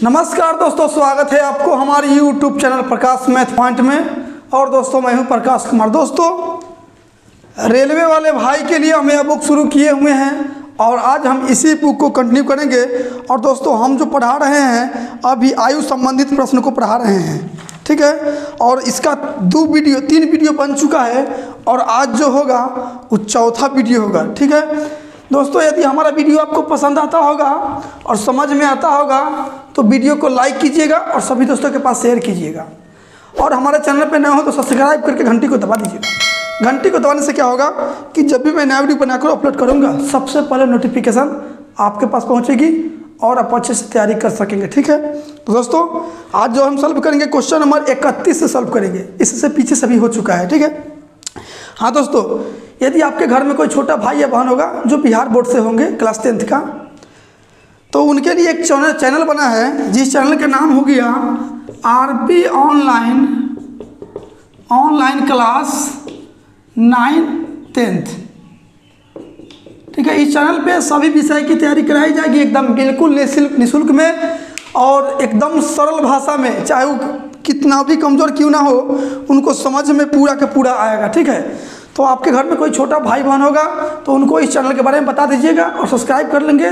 नमस्कार दोस्तों, स्वागत है आपको हमारे YouTube चैनल प्रकाश मैथ पॉइंट में। और दोस्तों मैं हूं प्रकाश कुमार। दोस्तों रेलवे वाले भाई के लिए हम यह बुक शुरू किए हुए हैं और आज हम इसी बुक को कंटिन्यू करेंगे। और दोस्तों हम जो पढ़ा रहे हैं अभी आयु संबंधित प्रश्न को पढ़ा रहे हैं, ठीक है। और इसका 3 वीडियो बन चुका है और आज जो होगा वो चौथा वीडियो होगा, ठीक है। दोस्तों यदि हमारा वीडियो आपको पसंद आता होगा और समझ में आता होगा तो वीडियो को लाइक कीजिएगा और सभी दोस्तों के पास शेयर कीजिएगा। और हमारे चैनल पे नए हो तो सब्सक्राइब करके घंटी को दबा दीजिएगा। घंटी को दबाने से क्या होगा कि जब भी मैं नया वीडियो बनाकर अपलोड करूँगा सबसे पहले नोटिफिकेशन आपके पास पहुँचेगी और आप अच्छे से तैयारी कर सकेंगे, ठीक है। तो दोस्तों आज जो हम सॉल्व करेंगे क्वेश्चन नंबर 31 से सॉल्व करेंगे। इससे पीछे सभी हो चुका है, ठीक है। हाँ दोस्तों, यदि आपके घर में कोई छोटा भाई या बहन होगा जो बिहार बोर्ड से होंगे क्लास 10th का, तो उनके लिए एक चैनल बना है जिस चैनल का नाम हो गया RP ऑनलाइन क्लास 9th, ठीक है। इस चैनल पे सभी विषय की तैयारी कराई जाएगी एकदम बिल्कुल निःशुल्क में और एकदम सरल भाषा में। चाहे वो कितना भी कमज़ोर क्यों ना हो उनको समझ में पूरा का पूरा आएगा, ठीक है। तो आपके घर में कोई छोटा भाई बहन होगा तो उनको इस चैनल के बारे में बता दीजिएगा और सब्सक्राइब कर लेंगे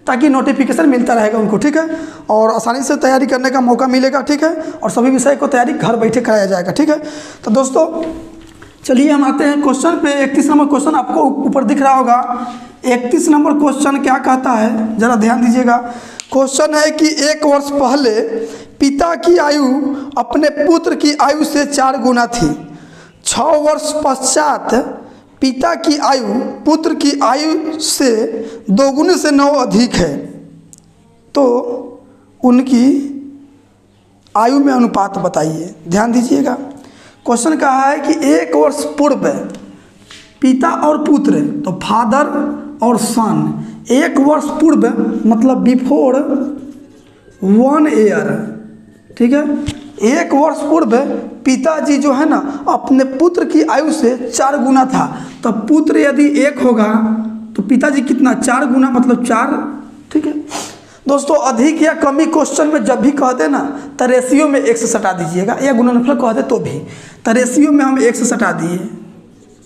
ताकि नोटिफिकेशन मिलता रहेगा उनको, ठीक है। और आसानी से तैयारी करने का मौका मिलेगा, ठीक है। और सभी विषय को तैयारी घर बैठे कराया जाएगा, ठीक है। तो दोस्तों चलिए हम आते हैं क्वेश्चन पे। 31 नंबर क्वेश्चन आपको ऊपर दिख रहा होगा। 31 नंबर क्वेश्चन क्या कहता है, ज़रा ध्यान दीजिएगा। क्वेश्चन है कि 1 वर्ष पहले पिता की आयु अपने पुत्र की आयु से 4 गुना थी। 6 वर्ष पश्चात पिता की आयु पुत्र की आयु से 2 गुने से 9 अधिक है, तो उनकी आयु में अनुपात बताइए। ध्यान दीजिएगा, क्वेश्चन कहा है कि 1 वर्ष पूर्व पिता और पुत्र, तो फादर और सन, 1 वर्ष पूर्व मतलब बिफोर 1 ईयर, ठीक है। 1 वर्ष पूर्व पिताजी जो है ना अपने पुत्र की आयु से 4 गुना था। तो पुत्र यदि 1 होगा तो पिताजी कितना, 4 गुना मतलब 4, ठीक है। दोस्तों अधिक या कमी क्वेश्चन में जब भी कहते ना तो रेशियो में 1 से सटा दीजिएगा, या गुणनफल कहते तो भी तो रेशियो में हम 1 से सटा दिए,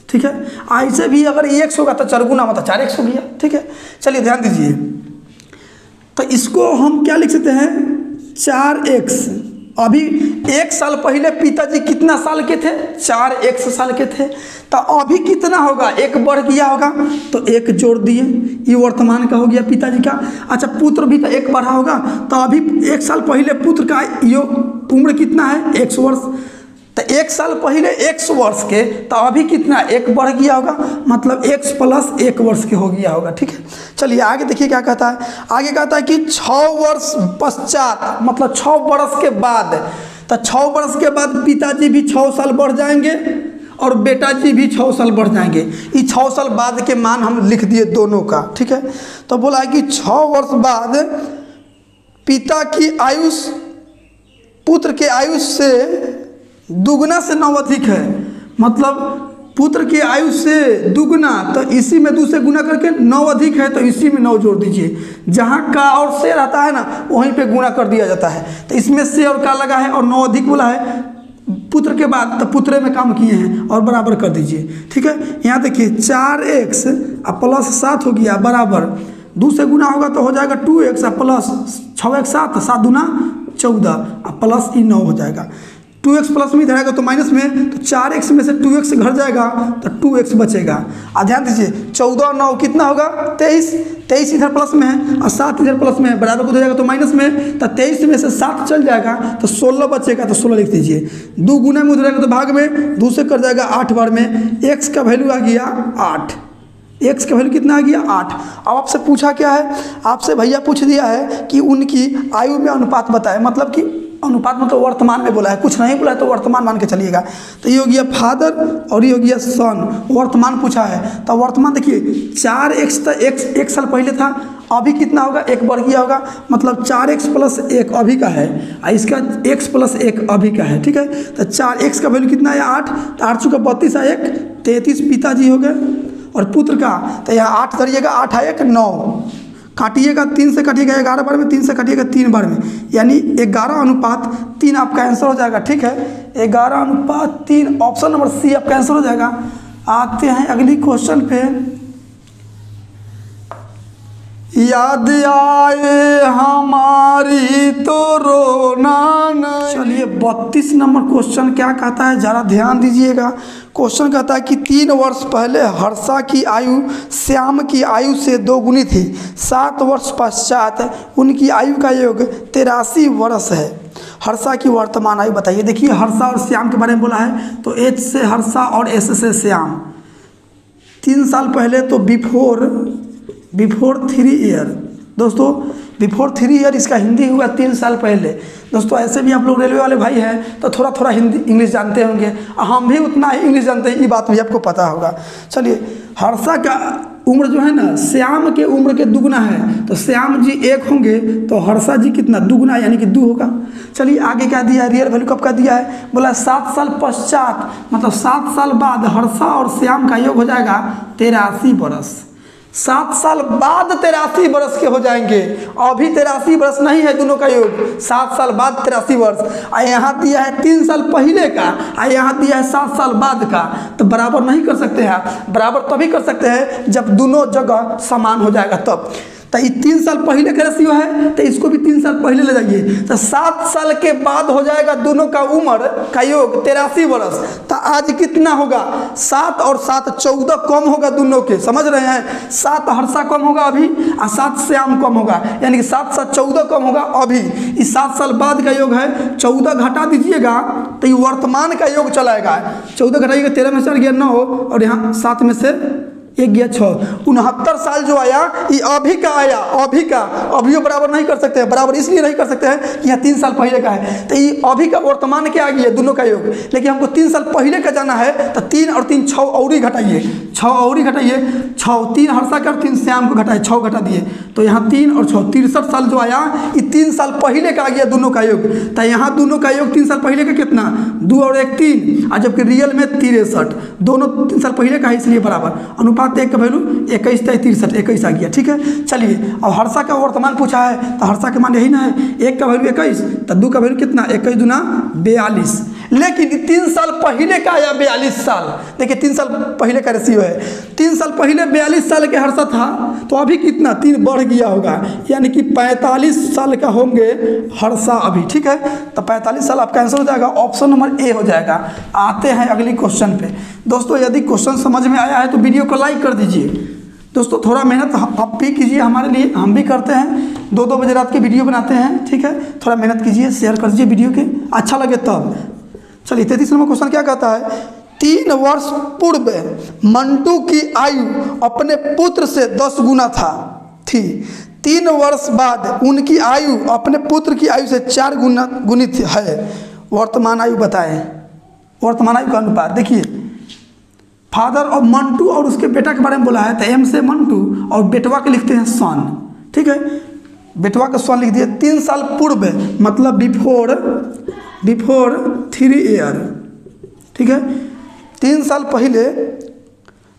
ठीक है। ऐसे भी अगर 1 होगा तो 4 गुना मतलब 4x हो गया, ठीक है। चलिए ध्यान दीजिए, तो इसको हम क्या लिख सकते हैं, 4x। अभी 1 साल पहले पिताजी कितना साल के थे, 4x साल के थे। तो अभी कितना होगा, 1 बढ़ गया होगा तो 1 जोड़ दिए, ये वर्तमान का हो गया पिताजी का। अच्छा पुत्र भी तो 1 बढ़ा होगा, तो अभी 1 साल पहले पुत्र का उम्र कितना है, 1 वर्ष। तो 1 साल पहले 1 वर्ष के, तो अभी कितना 1 बढ़ गया होगा मतलब x + 1 वर्ष के हो गया होगा, ठीक है। चलिए आगे देखिए क्या कहता है। आगे कहता है कि 6 वर्ष पश्चात मतलब 6 वर्ष के बाद, तो 6 वर्ष के बाद पिताजी भी 6 साल बढ़ जाएंगे और बेटा जी भी 6 साल बढ़ जाएंगे। ये 6 साल बाद के मान हम लिख दिए दोनों का, ठीक है। तो बोला है कि 6 वर्ष बाद पिता की आयु पुत्र के आयु से 2 गुना से 9 अधिक है, मतलब पुत्र की आयु से 2 गुना, तो इसी में 2 से गुना करके 9 अधिक है, तो इसी में 9 जोड़ दीजिए। जहाँ का और से रहता है ना वहीं पे गुना कर दिया जाता है। तो इसमें से और का लगा है और 9 अधिक बोला है पुत्र के बाद, तो पुत्र में काम किए हैं और बराबर कर दीजिए, ठीक है। यहाँ देखिए 4x + 7 हो गया बराबर 2 से गुना होगा तो हो जाएगा 2x + 6x 7, 7 दूना 14 प्लस 9 हो जाएगा। 2x प्लस में इधर आएगा तो माइनस में, तो 4x में से 2x घट जाएगा तो 2x बचेगा। और ध्यान दीजिए 14 और 9 कितना होगा, 23 इधर प्लस में है और 7 इधर प्लस में है, बराबर हो जाएगा तो माइनस में, तो 23 में से 7 चल जाएगा तो 16 बचेगा, तो 16 लिख दीजिए। 2 गुना में उधर आएगा तो भाग में 2 से कर जाएगा 8 बार में, x का वैल्यू आ गया 8। x का वैल्यू कितना आ गया 8। अब आपसे पूछा क्या है, आपसे भैया पूछ दिया है कि उनकी आयु में अनुपात बताए, मतलब कि अनुपात मतलब वर्तमान में बोला है, कुछ नहीं बोला है तो वर्तमान मान के चलिएगा। तो ये हो गया फादर और ये हो गया सन, वर्तमान पूछा है। तो वर्तमान देखिए 4x तो 1 साल पहले था, अभी कितना होगा 1 बढ़ गया होगा, मतलब 4x + 1 अभी का है और इसका x + 1 अभी का है, ठीक है। तो 4x का वैल्यू कितना है 8, तो 8 चुका 32 है 1, 33 पिताजी हो गए और पुत्र का, तो यहाँ 8 धरिएगा, 8 है 1 9, काटिएगा 3 से कटिएगा 11 बार में, 3 से कटिएगा 3 बार में, यानी 11:3 आपका आंसर हो जाएगा। ठीक है, 11:3 ऑप्शन नंबर सी आपका आंसर हो जाएगा। आते हैं अगली क्वेश्चन पे। याद आए हमारी तो रोना नहीं। चलिए 32 नंबर क्वेश्चन क्या कहता है, ज़रा ध्यान दीजिएगा। क्वेश्चन कहता है कि 3 वर्ष पहले हर्षा की आयु श्याम की आयु से 2 गुनी थी। 7 वर्ष पश्चात उनकी आयु का योग 83 वर्ष है। हर्षा की वर्तमान आयु बताइए। देखिए हर्षा और श्याम के बारे में बोला है, तो एच से हर्षा और एस से श्याम। 3 साल पहले तो बिफोर 3 ईयर, दोस्तों बिफोर 3 ईयर इसका हिंदी हुआ 3 साल पहले। दोस्तों ऐसे भी आप लोग रेलवे वाले भाई हैं तो थोड़ा थोड़ा हिंदी इंग्लिश जानते होंगे, हम भी उतना ही इंग्लिश जानते हैं, ये बात भी आपको पता होगा। चलिए हर्षा का उम्र जो है ना श्याम के उम्र के दुगुना है, तो श्याम जी 1 होंगे तो हर्षा जी कितना दुगुना यानी कि 2 होगा। चलिए आगे क्या दिया है, रियल वैल्यू कब का दिया है, बोला 7 साल पश्चात, मतलब 7 साल बाद हर्षा और श्याम का योग हो जाएगा 83 वर्ष। 7 साल बाद 83 वर्ष के हो जाएंगे, अभी 83 वर्ष नहीं है दोनों का योग, 7 साल बाद 83 वर्ष। यहाँ दिया है 3 साल पहले का, यहाँ दिया है 7 साल बाद का, तो बराबर नहीं कर सकते हैं आप। बराबर तभी कर सकते हैं जब दोनों जगह समान हो जाएगा तब। तो ये 3 साल पहले का रेशियो है, तो इसको भी 3 साल पहले ले जाइए, तो 7 साल के बाद हो जाएगा दोनों का उम्र का योग 83 वर्ष। तो आज कितना होगा, 7 और 7 14 कम होगा दोनों के, समझ रहे हैं। 7 हर्षा कम होगा अभी और 7 श्याम कम होगा, यानी कि 7 7 14 कम होगा अभी। इस 7 साल बाद का योग है, 14 घटा दीजिएगा तो ये वर्तमान का योग चलाएगा। 14 घटाइएगा 13 में से 4 गया 9, और यहाँ 7 में से 1 गया 6, 69 साल जो आया ये अभी का आया, अभी का। अभी बराबर नहीं कर सकते हैं, बराबर इसलिए नहीं कर सकते हैं कि यहाँ 3 साल पहले का है, तो ये अभी का वर्तमान के आ गया दोनों का योग। लेकिन हमको 3 साल पहले का जाना है, तो 3 और 3 6 और ही घटाइए, 6 और ही घटाइए, 6 3 हर्षा का और 3 श्याम को घटाए, 6 घटा दिए, तो यहाँ 3 और 6 63 साल जो आया ये 3 साल पहले का आ गया दोनों का योग। तो यहाँ दोनों का योग 3 साल पहले का कितना, 2 और 1 3, और जबकि रियल में 63, दोनों 3 साल पहले का है इसलिए बराबर। अनुपात 1 का वैल्यू 21 63, 21 आ गया। ठीक है, चलिए अब हर्षा का वर्तमान पूछा है, तो हर्षा के मान यही ना है, 1 का वैल्यू 21, तो 2 का वैल्यू कितना, 21 दूना 42। लेकिन 3 साल पहले का आया 42 साल। देखिए 3 साल पहले का रेशियो है, 3 साल पहले 42 साल के हर्षा था, तो अभी कितना 3 बढ़ गया होगा, यानी कि 45 साल का होंगे हर्षा अभी। ठीक है, तो 45 साल आपका आंसर हो जाएगा, ऑप्शन नंबर ए हो जाएगा। आते हैं अगली क्वेश्चन पे। दोस्तों यदि क्वेश्चन समझ में आया है तो वीडियो को लाइक कर दीजिए। दोस्तों थोड़ा मेहनत आप भी कीजिए हमारे लिए, हम भी करते हैं, 2-2 बजे रात के वीडियो बनाते हैं। ठीक है, थोड़ा मेहनत कीजिए, शेयर कर दीजिए वीडियो के, अच्छा लगे तब। चलिए 33 नंबर क्वेश्चन क्या कहता है, 3 वर्ष पूर्व मंटू की आयु अपने पुत्र से 10 गुना थी। 3 वर्ष बाद उनकी आयु अपने पुत्र की आयु से 4 गुना गुनी है। वर्तमान आयु बताएं, वर्तमान आयु का अनुपात। देखिए फादर ऑफ मंटू और उसके बेटा के बारे में बोला है, तो एम से मंटू और बेटवा के लिखते हैं सन। ठीक है, बेटवा का सन लिख दिए। 3 साल पूर्व मतलब बिफोर 3 ईयर। ठीक है, 3 साल पहले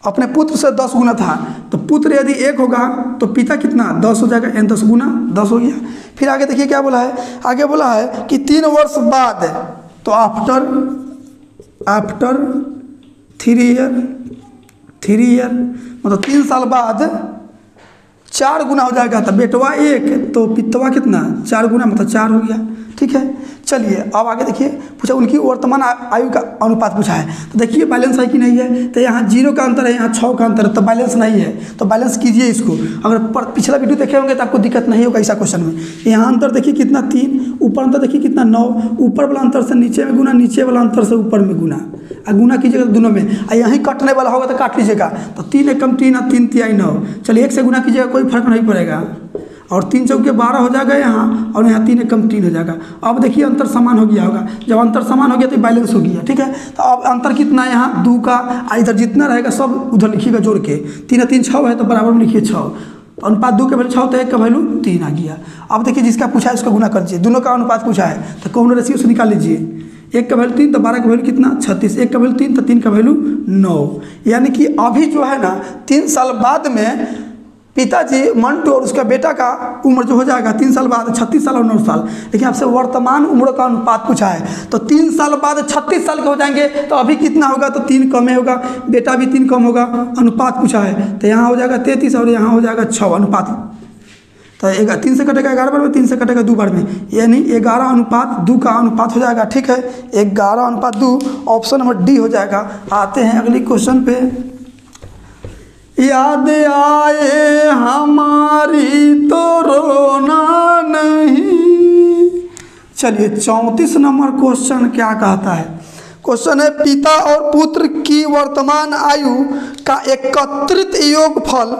अपने पुत्र से 10 गुना था, तो पुत्र यदि 1 होगा तो पिता कितना 10 हो जाएगा, n 10 गुना 10 हो गया। फिर आगे देखिए क्या बोला है, आगे बोला है कि 3 वर्ष बाद, तो आफ्टर 3 ईयर मतलब 3 साल बाद 4 गुना हो जाएगा, तो बेटवा 1 तो पितवा कितना 4 गुना मतलब 4 हो गया। ठीक है, चलिए अब आगे देखिए, पूछा उनकी वर्तमान आयु का अनुपात पूछा है, तो देखिए बैलेंस है कि नहीं है, तो यहाँ 0 का अंतर है, यहाँ 6 का अंतर है, तो बैलेंस नहीं है, तो बैलेंस कीजिए इसको। अगर पिछला वीडियो देखे होंगे तो आपको दिक्कत नहीं होगा ऐसा क्वेश्चन में। यहाँ अंतर देखिए कितना 3, ऊपर अंतर देखिए कितना 9, ऊपर वाला अंतर से नीचे में गुना, नीचे वाला अंतर से ऊपर में गुना, गुना कीजिएगा दोनों में, यहीं कटने वाला होगा तो काट लीजिएगा, तो 3 एकम 3 और 3 तिहाई 9। चलिए 1 से गुना कीजिएगा, कोई फर्क नहीं पड़ेगा, और 3 चौके 12 हो जाएगा यहाँ, और यहाँ 3 एकम 3 हो जाएगा। अब देखिए अंतर समान हो गया होगा, जब अंतर समान हो गया तो बैलेंस हो गया। ठीक है, तो अब अंतर कितना है यहाँ 2 का, इधर जितना रहेगा सब उधर लिखिएगा जोड़ के, 3 और 3 6 है तो बराबर में लिखिए 6, अनुपात 2 का वैल्यू 6 तो 1 का वैल्यू 3 आ गया। अब देखिए जिसका पूछा है उसका गुना कर दीजिए, दोनों का अनुपात पूछा है तो कौन रेशियो से निकाल लीजिए। 1 का वैल्यू 3 तो 12 का वैल्यू कितना 36, 1 का वैल्यू 3 तो 3 का वैल्यू 9, यानी कि अभी जो है ना 3 साल बाद में पिताजी मंटू और उसका बेटा का उम्र जो हो जाएगा 3 साल बाद 36 साल और 9 साल, लेकिन आपसे वर्तमान उम्र का अनुपात पूछा है। तो 3 साल बाद 36 साल के हो जाएंगे तो अभी कितना होगा, तो 3 कम ही होगा, बेटा भी 3 कम होगा, अनुपात पूछा है। तो यहाँ हो जाएगा 33 और यहाँ हो जाएगा 6 अनुपात। तो 3 से कटेगा 11 बार में, 3 से कटेगा 2 बार में, यानी 11:2 का अनुपात हो जाएगा। ठीक है, 11:2 ऑप्शन नंबर डी हो जाएगा। आते हैं अगली क्वेश्चन पे। याद आए हमारी तो रोना नहीं। चलिए 34 नंबर क्वेश्चन क्या कहता है। क्वेश्चन है पिता और पुत्र की वर्तमान आयु का एकत्रित योगफल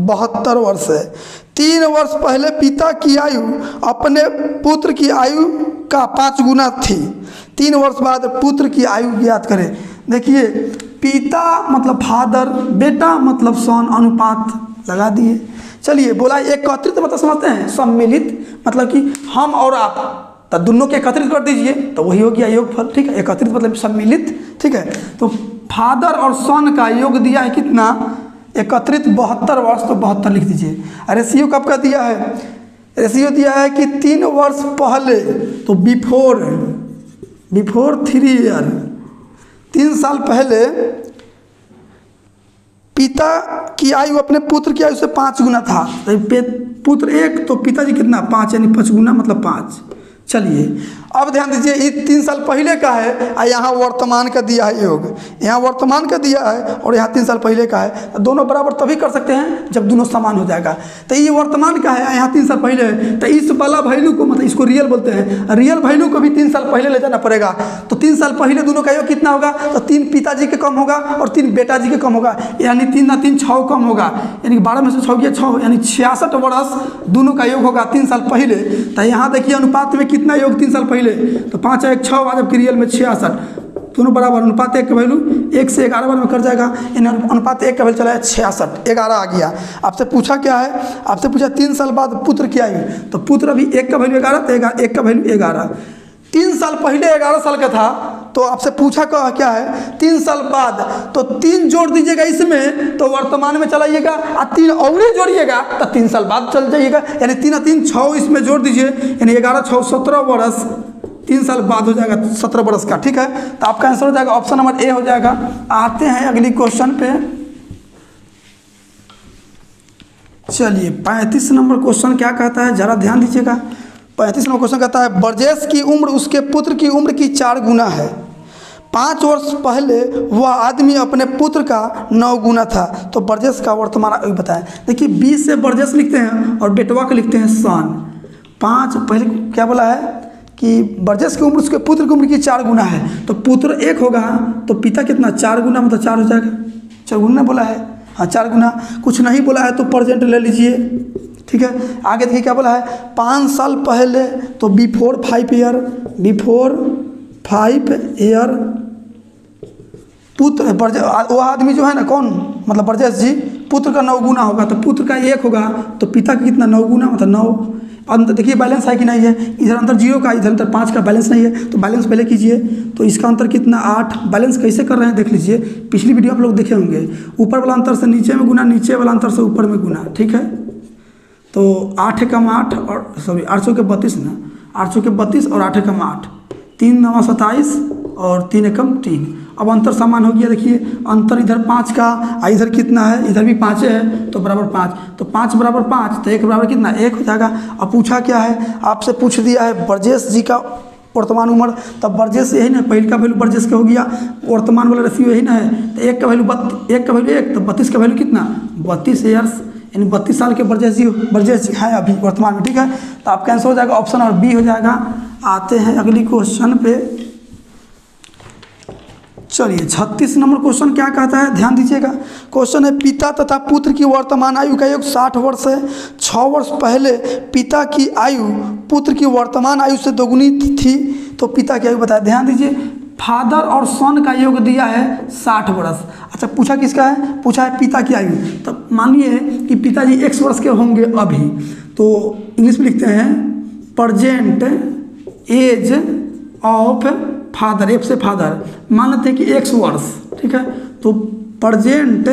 72 वर्ष है। 3 वर्ष पहले पिता की आयु अपने पुत्र की आयु का 5 गुना थी। 3 वर्ष बाद पुत्र की आयु ज्ञात करें। देखिए पिता मतलब फादर, बेटा मतलब सन, अनुपात लगा दिए। चलिए बोला एकत्रित मतलब समझते हैं, सम्मिलित मतलब कि हम और आप, तो दोनों के एकत्रित कर दीजिए तो वही हो गया योगफल। ठीक है, एकत्रित मतलब सम्मिलित। ठीक है, तो फादर और सन का योग दिया है कितना, एकत्रित 72 वर्ष, तो 72 लिख दीजिए। रेशियो कब का दिया है, रेशियो दिया है कि 3 वर्ष पहले, तो बिफोर 3 ईयर, 3 साल पहले पिता की आयु अपने पुत्र की आयु से 5 गुना था। पुत्र 1 तो पिताजी कितना 5, यानी 5 गुना मतलब 5। चलिए अब ध्यान दीजिए, ये 3 साल पहले का है और यहाँ वर्तमान का दिया है योग, यहाँ वर्तमान का दिया है और यहाँ 3 साल पहले का है। तो दोनों बराबर तभी कर सकते हैं जब दोनों समान हो जाएगा। तो ये वर्तमान का है, यहाँ 3 साल पहले है, तो इस वाला वैल्यू को मतलब इसको रियल बोलते हैं, रियल वैल्यू को भी 3 साल पहले ले जाना पड़ेगा। तो 3 साल पहले दोनों का योग कितना होगा, तो 3 पिताजी के कम होगा और 3 बेटा जी के कम होगा, यानी 3 ना 3 6 कम होगा, यानी 12 में से 6 गया 6, यानी 66 वर्ष दोनों का योग होगा 3 साल पहले। तो यहाँ देखिए अनुपात में कितना योग 3 साल पहले, तो 5 1 6 आ, जबकि रियल में 66, दोनों बराबर। अनुपात 1 का वैल्यू 1 से 11 बार में कर जाएगा, अनुपात 1 का वैल्यू चला है 66, 11 आ गया। आपसे पूछा क्या है, आपसे पूछा 3 साल बाद पुत्र की आयु, तो पुत्र अभी 1 का वैल्यू 11, तो 1 का वैल्यू 11। 3 साल पहले 11 साल का था, तो आपसे पूछा क्या है 3 साल बाद, तो 3 जोड़ दीजिएगा इसमें तो वर्तमान में चलाइएगा, और 3 और जोड़िएगा तो 3 साल बाद चल जाइएगा, यानी 3 और 3 6 इसमें जोड़ दीजिए, यानी 11 6 17 वर्ष, 3 साल बाद हो जाएगा 17 वर्ष का। ठीक है, तो आपका आंसर हो जाएगा ऑप्शन नंबर ए हो जाएगा। आते हैं अगली क्वेश्चन पे। चलिए 35 नंबर क्वेश्चन क्या कहता है, जरा ध्यान दीजिएगा। 35 नंबर क्वेश्चन कहता है बरजेस की उम्र उसके पुत्र की उम्र की 4 गुना है। 5 वर्ष पहले वह आदमी अपने पुत्र का 9 गुना था। तो बरजेस का वर्तमान आयु बताएं। देखिए 20 से बरजेस लिखते हैं और बेटवा को लिखते हैं सन। 5 पहले क्या बोला है कि बरजेस की उम्र उसके पुत्र की उम्र की 4 गुना है, तो पुत्र 1 होगा तो पिता कितना 4 गुना, मतलब 4 हो जाएगा। 4 गुना बोला है, हाँ 4 गुना। कुछ नहीं बोला है तो प्रेजेंट ले लीजिए। ठीक है, आगे देखिए क्या बोला है 5 साल पहले, तो बिफोर 5 ईयर, बिफोर 5 ईयर पुत्र वह आदमी जो है ना, कौन मतलब बरजेस जी, पुत्र का 9 गुना होगा, तो पुत्र का 1 होगा तो पिता का कितना 9 गुना मतलब 9। अंतर देखिए बैलेंस है कि नहीं है, इधर अंतर 0 का, इधर अंतर 5 का, बैलेंस नहीं है, तो बैलेंस पहले कीजिए। तो इसका अंतर कितना 8। बैलेंस कैसे कर रहे हैं देख लीजिए, पिछली वीडियो आप लोग देखे होंगे। ऊपर वाला अंतर से नीचे में गुना, नीचे वाला अंतर से ऊपर में गुना। ठीक है, तो 8 कम 8 और सॉरी 8 के 32 ना, 8 के 32 और 8 कम 8, 3 9 27 और 3 एकम 3। अब अंतर समान हो गया। देखिए अंतर इधर 5 का, इधर कितना है, इधर भी 5 है, तो बराबर 5, तो 5 बराबर 5, तो 1 बराबर कितना 1 हो जाएगा। अब पूछा क्या है, आपसे पूछ दिया है बरजेस जी का वर्तमान उम्र, तब बरजेस यही ना, पहले का वैल्यू बरजेस का हो गया, वर्तमान वाला रेशियो यही ना है, तो 1 का वैल्यू 1, तो 32 का वैल्यू कितना 32 ईयर्स, यानी 32 साल के बरजेस जी हैं अभी वर्तमान में। ठीक है, तो आपका आंसर हो जाएगा ऑप्शन और बी हो जाएगा। आते हैं अगली क्वेश्चन पे। चलिए 36 नंबर क्वेश्चन क्या कहता है, ध्यान दीजिएगा। क्वेश्चन है पिता तथा पुत्र की वर्तमान आयु का योग 60 वर्ष है। 6 वर्ष पहले पिता की आयु पुत्र की वर्तमान आयु से दोगुनी थी, तो पिता की आयु बताया। ध्यान दीजिए, फादर और सन का योग दिया है 60 वर्ष। अच्छा पूछा किसका है, पूछा है पिता की आयु। तो मानिए कि पिताजी x वर्ष के होंगे अभी, तो इंग्लिश में लिखते हैं present age of father, F से फादर, मान लेते हैं कि x वर्ष। ठीक है, तो प्रेजेंट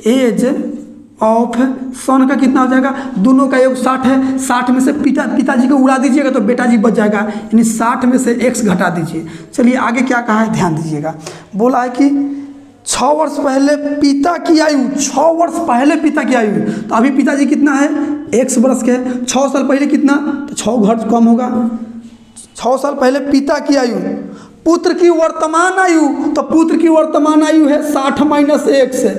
एज ऑफ सन का कितना हो जाएगा, दोनों का योग 60 है, 60 में से पिताजी को उड़ा दीजिएगा तो बेटा जी बच जाएगा, यानी 60 में से x घटा दीजिए। चलिए आगे क्या कहा है ध्यान दीजिएगा, बोला है कि 6 वर्ष पहले पिता की आयु, 6 वर्ष पहले पिता की आयु, तो अभी पिताजी कितना है, x वर्ष के है, 6 साल पहले कितना, तो 6 घट कम होगा, 6 साल पहले पिता की आयु, पुत्र की वर्तमान आयु, तो पुत्र की वर्तमान आयु है 60 माइनस 1 से,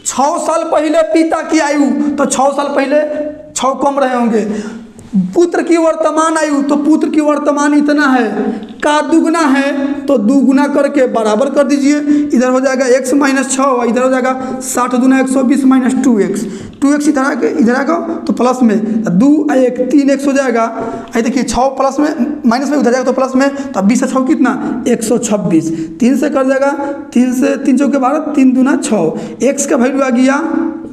6 साल पहले पिता की आयु, तो 6 साल पहले 6 कम रहे होंगे, पुत्र की वर्तमान आयु, तो पुत्र की वर्तमान इतना है का दुगना है, तो दुगुना करके बराबर कर दीजिए, इधर हो जाएगा x माइनस 6, इधर हो जाएगा 60 दूना 120 माइनस 2x इधर आएगा तो प्लस में 2 1 3x हो जाएगा, आई देखिए 6 प्लस में माइनस में उधर जाएगा तो प्लस में, तो 20 से 6 कितना 126, 3 से कर जाएगा, 3 से 3 चौके 12, 3 दूना 6, x का वैल्यू आ गया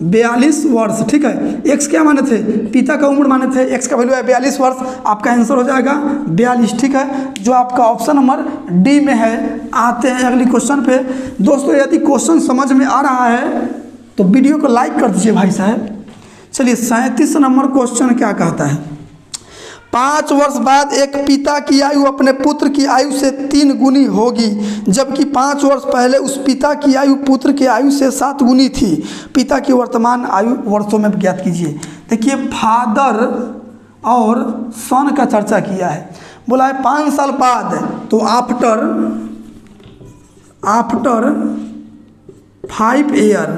42 वर्ष। ठीक है, x क्या माने थे, पिता का उम्र माने थे, x का वैल्यू है 42 वर्ष, आपका आंसर हो जाएगा 42। ठीक है, जो आपका ऑप्शन नंबर डी में है। आते हैं अगली क्वेश्चन पे। दोस्तों यदि क्वेश्चन समझ में आ रहा है तो वीडियो को लाइक कर दीजिए भाई साहब। चलिए 37 नंबर क्वेश्चन क्या कहता है, 5 वर्ष बाद एक पिता की आयु अपने पुत्र की आयु से 3 गुनी होगी, जबकि 5 वर्ष पहले उस पिता की आयु पुत्र की आयु से 7 गुनी थी। पिता की वर्तमान आयु वर्षों में ज्ञात कीजिए। देखिए फादर और सन का चर्चा किया है, बोला है 5 साल बाद, तो आफ्टर 5 ईयर,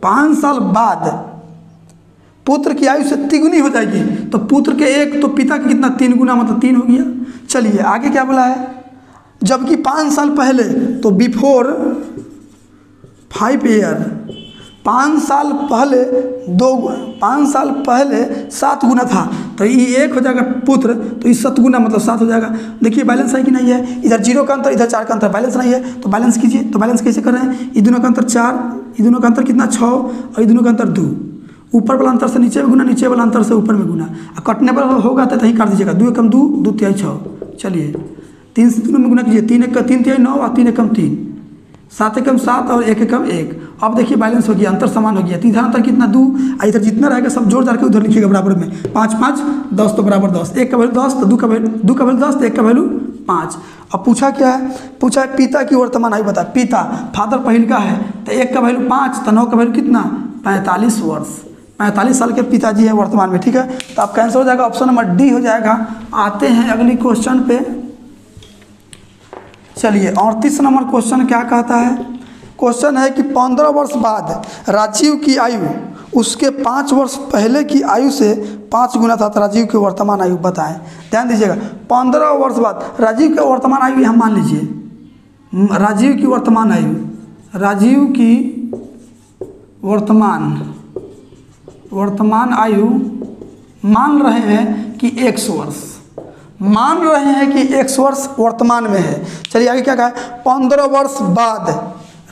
5 साल बाद पुत्र की आयु से 3 गुनी हो जाएगी, तो पुत्र के 1 तो पिता के कितना 3 गुना, मतलब 3 हो गया। चलिए आगे क्या बोला है, जबकि 5 साल पहले, तो बिफोर 5 ईयर, 5 साल पहले 5 साल पहले 7 गुना था, तो ये 1 हो जाएगा पुत्र, तो ये 7 गुना मतलब 7 हो जाएगा। देखिए बैलेंस है कि नहीं है, इधर 0 का अंतर इधर 4 का अंतर, बैलेंस नहीं है तो बैलेंस कीजिए। तो बैलेंस कैसे कर रहे हैं, ये दोनों का अंतर 4, ये दोनों का अंतर कितना 6, और ये दोनों का अंतर 2, ऊपर वाला अंतर से नीचे में गुना, नीचे वाला अंतर से ऊपर में गुना, और कटने पर होगा तो यहीं काट दीजिएगा, 2 एकम 2, 2 तिहाई 6। चलिए 3 से 2 में गुना कीजिए, 3 एक 3 तिहाई 9 और 3 एकम 3, 7 एकम 7 और 1 एकम 1। अब देखिए बैलेंस हो गया, अंतर समान हो गया, तो इधर अंतर कितना 2, इधर जितना रहेगा सब जोड़ जाकर उधर लिखिएगा बराबर में, 5 5 10 तो बराबर 10, 1 का वैल्यू 10 तो 2 का वैल्यू 10 तो 1 का वैल्यू 5। अब पूछा क्या है, पूछा है पिता की वर्तमान आयु बता, पिता फादर पहिल का है, तो 1 का वैल्यू 5 तो 9 का वैल्यू कितना 45 वर्ष, 45 साल के पिताजी हैं वर्तमान में। ठीक है, तो आपका आंसर हो जाएगा ऑप्शन नंबर डी हो जाएगा। आते हैं अगली क्वेश्चन पे। चलिए 38 नंबर क्वेश्चन क्या कहता है, क्वेश्चन है कि 15 वर्ष बाद राजीव की आयु उसके 5 वर्ष पहले की आयु से 5 गुना था, तो राजीव की वर्तमान आयु बताएं। ध्यान दीजिएगा, 15 वर्ष बाद राजीव की वर्तमान आयु यहाँ मान लीजिए, राजीव की वर्तमान आयु, राजीव की वर्तमान आयु मान रहे हैं कि 100 वर्ष, मान रहे हैं कि 100 वर्ष वर्तमान में है। चलिए आगे क्या कहा है, 15 वर्ष बाद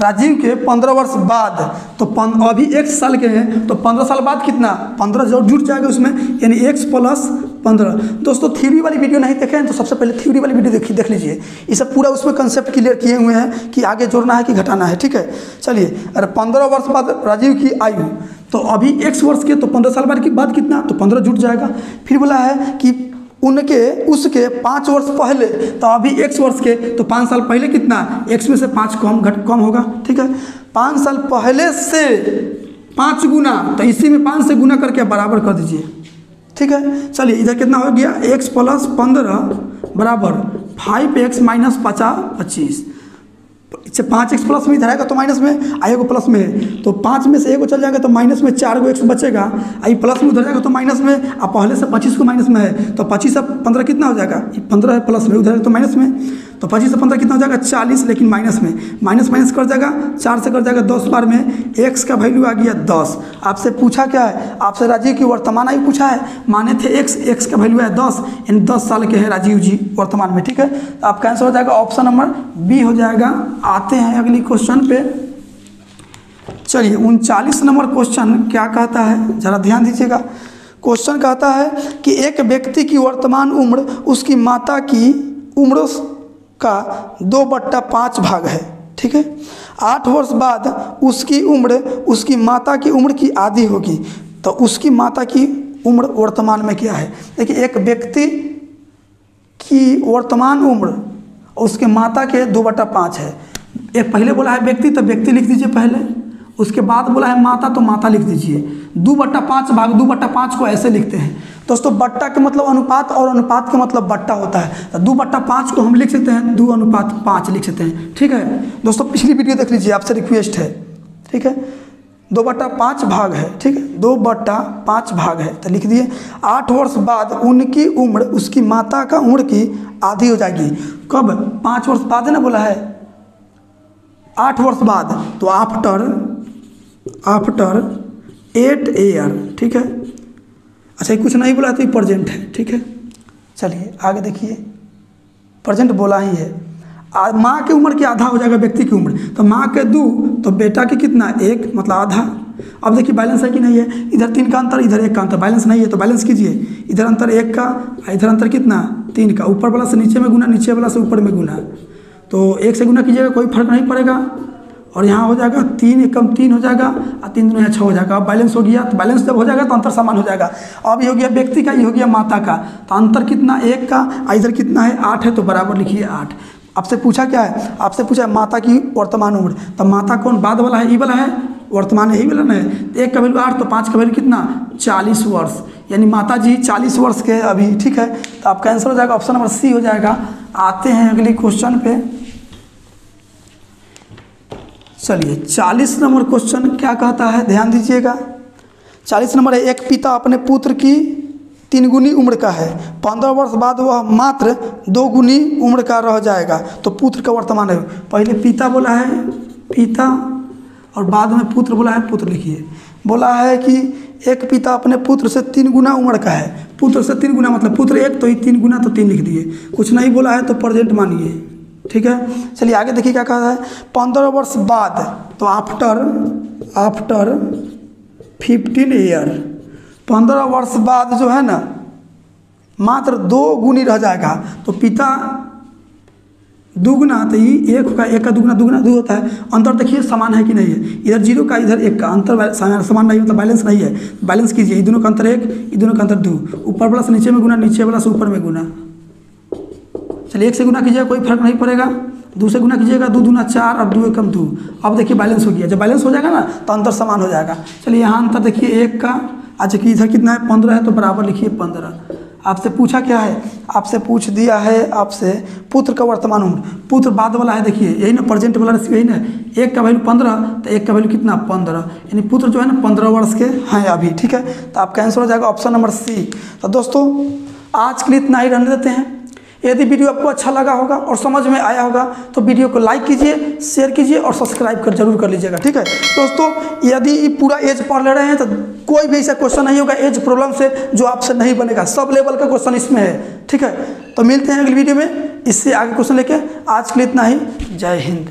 राजीव के 15 वर्ष बाद, तो अभी 1 साल के हैं, तो 15 साल बाद कितना 15 जो जुड़ जाएगा उसमें, यानी x प्लस 15। दोस्तों थ्योरी वाली वीडियो नहीं देखे हैं तो सबसे पहले थ्योरी वाली वीडियो देख लीजिए, ये सब पूरा उसमें कंसेप्ट क्लियर किए हुए हैं कि आगे जोड़ना है कि घटाना है। ठीक है, चलिए अरे 15 वर्ष बाद राजीव की आयु, तो अभी x वर्ष के, तो 15 साल बाद कितना, तो 15 जुट जाएगा। फिर बोला है कि उसके 5 वर्ष पहले, तो अभी x वर्ष के, तो 5 साल पहले कितना, x में से 5 कम होगा। ठीक है, 5 साल पहले से 5 गुना, तो इसी में 5 से गुना करके बराबर कर दीजिए। ठीक है, चलिए इधर कितना हो गया, x प्लस 15 बराबर 5x माइनस 25, इससे 5x प्लस में इधर आएगा तो माइनस में, आएगा प्लस में है, तो 5 में से 1 चल जाएगा तो माइनस में 4 x बचेगा, आई प्लस में उधर जाएगा तो माइनस में, अब पहले से 25 को माइनस में है, तो 25 से 15 कितना हो जाएगा, 15 है प्लस में, उधर तो माइनस में, तो 25 से 15 कितना हो जाएगा 40, लेकिन माइनस में, माइनस कर जाएगा, 4 से कर जाएगा 10 बार में, x का वैल्यू आ गया 10। आपसे पूछा क्या है, आपसे राजीव की वर्तमान आयु पूछा है, माने थे x का वैल्यू है 10, यानी 10 साल के हैं राजीव जी वर्तमान में। ठीक है, तो आपका आंसर हो जाएगा ऑप्शन नंबर बी हो जाएगा। आते हैं अगली क्वेश्चन पे। चलिए 39 नंबर क्वेश्चन क्या कहता है, जरा ध्यान दीजिएगा। क्वेश्चन कहता है कि एक व्यक्ति की वर्तमान उम्र उसकी माता की उम्र का 2/5 भाग है। ठीक है, 8 वर्ष बाद उसकी उम्र उसकी माता की उम्र की आधी होगी। तो उसकी माता की उम्र वर्तमान में क्या है? देखिए, एक व्यक्ति की वर्तमान उम्र और उसके माता के 2/5 है। एक पहले बोला है व्यक्ति, तो व्यक्ति लिख दीजिए पहले, उसके बाद बोला है माता, तो माता लिख दीजिए। 2/5 भाग 2/5 को ऐसे लिखते हैं दोस्तों, बट्टा के मतलब अनुपात और अनुपात के मतलब बट्टा होता है। तो 2/5 को हम लिख सकते हैं 2:5 लिख सकते हैं। ठीक है दोस्तों, पिछली वीडियो देख लीजिए, आपसे रिक्वेस्ट है। ठीक है, 2/5 भाग है। ठीक है, 2/5 भाग है, तो लिख दिए। 8 वर्ष बाद उनकी उम्र उसकी माता का उम्र की आधी हो जाएगी। कब? 5 वर्ष बाद है ना, बोला है 8 वर्ष बाद, तो आफ्टर 8 ईयर। ठीक है, अच्छा कुछ नहीं बोला तो ये प्रेजेंट है। ठीक है, चलिए आगे देखिए, प्रेजेंट बोला ही है। माँ की उम्र की आधा हो जाएगा व्यक्ति की उम्र, तो माँ के 2 तो बेटा के कितना 1 मतलब आधा। अब देखिए बैलेंस है कि नहीं है, इधर 3 का अंतर इधर 1 का अंतर, बैलेंस नहीं है तो बैलेंस कीजिए। इधर अंतर 1 का, इधर अंतर कितना 3 का, ऊपर वाला से नीचे में गुना, नीचे वाला से ऊपर में गुना, तो 1 से गुना कीजिएगा कोई फर्क नहीं पड़ेगा। और यहाँ हो जाएगा 3 एकम 3 हो जाएगा और 3 दूनी 6 हो जाएगा। अब बैलेंस हो गया, तो बैलेंस जब हो जाएगा तो अंतर समान हो जाएगा। अब ये हो गया व्यक्ति का, ये हो गया माता का, तो अंतर कितना 1 का, इधर कितना है 8 है, तो बराबर लिखिए 8। आपसे पूछा क्या है? आपसे पूछा है माता की वर्तमान उम्र, तो माता कौन बाद वाला है, ई वाला है, वर्तमान यही वाला है। 1 का वैल्यू 8, तो 5 का वैल्यू कितना 40 वर्ष, यानी माता जी 40 वर्ष के अभी। ठीक है, तो आपका आंसर हो जाएगा ऑप्शन नंबर सी हो जाएगा। आते हैं अगले क्वेश्चन पे। चलिए 40 नंबर क्वेश्चन क्या कहता है, ध्यान दीजिएगा। 40 नंबर है, एक पिता अपने पुत्र की 3 गुनी उम्र का है, 15 वर्ष बाद वह मात्र 2 गुनी उम्र का रह जाएगा, तो पुत्र का वर्तमान है। पहले पिता बोला है पिता और बाद में पुत्र बोला है पुत्र। लिखिए, बोला है कि एक पिता अपने पुत्र से 3 गुना उम्र का है, पुत्र से 3 गुना मतलब पुत्र 1 तो 3 गुना, तो 3 लिख दिए। कुछ नहीं बोला है तो प्रेजेंट मानिए। ठीक है, चलिए आगे देखिए क्या कहा है। 15 वर्ष बाद, तो आफ्टर 15 ईयर, 15 वर्ष बाद जो है ना मात्र 2 गुनी रह जाएगा, तो पिता 2 गुना, तो ये 1 का 1 का 2 गुना 2 गुना 2 होता है। अंतर देखिए समान है कि नहीं है, इधर 0 का इधर 1 का अंतर समान नहीं, मतलब बैलेंस नहीं है। बैलेंस कीजिए, ये दोनों का अंतर 1, ये दोनों का अंतर 2, ऊपर वाला से नीचे में गुना, नीचे वाला से ऊपर में गुना। चलिए 1 से गुना कीजिएगा कोई फर्क नहीं पड़ेगा, 2 से गुना कीजिएगा 2 दूना 4 और 2 एकम 2। अब देखिए बैलेंस हो गया, जब बैलेंस हो जाएगा ना तो अंतर समान हो जाएगा। चलिए यहाँ अंतर देखिए 1 का, अच्छा कि इधर कितना है 15 है, तो बराबर लिखिए 15। आपसे पूछा क्या है? आपसे पूछ दिया है आपसे पुत्र का वर्तमान उम्र, पुत्र बाद वाला है, देखिए यही ना प्रेजेंट वाला यही ना। 1 का वैल्यू 15, तो 1 का वैल्यू कितना 15, यानी पुत्र जो है ना 15 वर्ष के हैं अभी। ठीक है, तो आपका आंसर हो जाएगा ऑप्शन नंबर सी। तो दोस्तों आज के लिए इतना ही रहने देते हैं। यदि वीडियो आपको अच्छा लगा होगा और समझ में आया होगा तो वीडियो को लाइक कीजिए, शेयर कीजिए और सब्सक्राइब जरूर कर लीजिएगा। ठीक है दोस्तों, यदि पूरा एज पढ़ ले रहे हैं तो कोई भी ऐसा क्वेश्चन नहीं होगा एज प्रॉब्लम से जो आपसे नहीं बनेगा, सब लेवल का क्वेश्चन इसमें है। ठीक है, तो मिलते हैं अगली वीडियो में इससे आगे क्वेश्चन लेके। आज के लिए इतना ही, जय हिंद।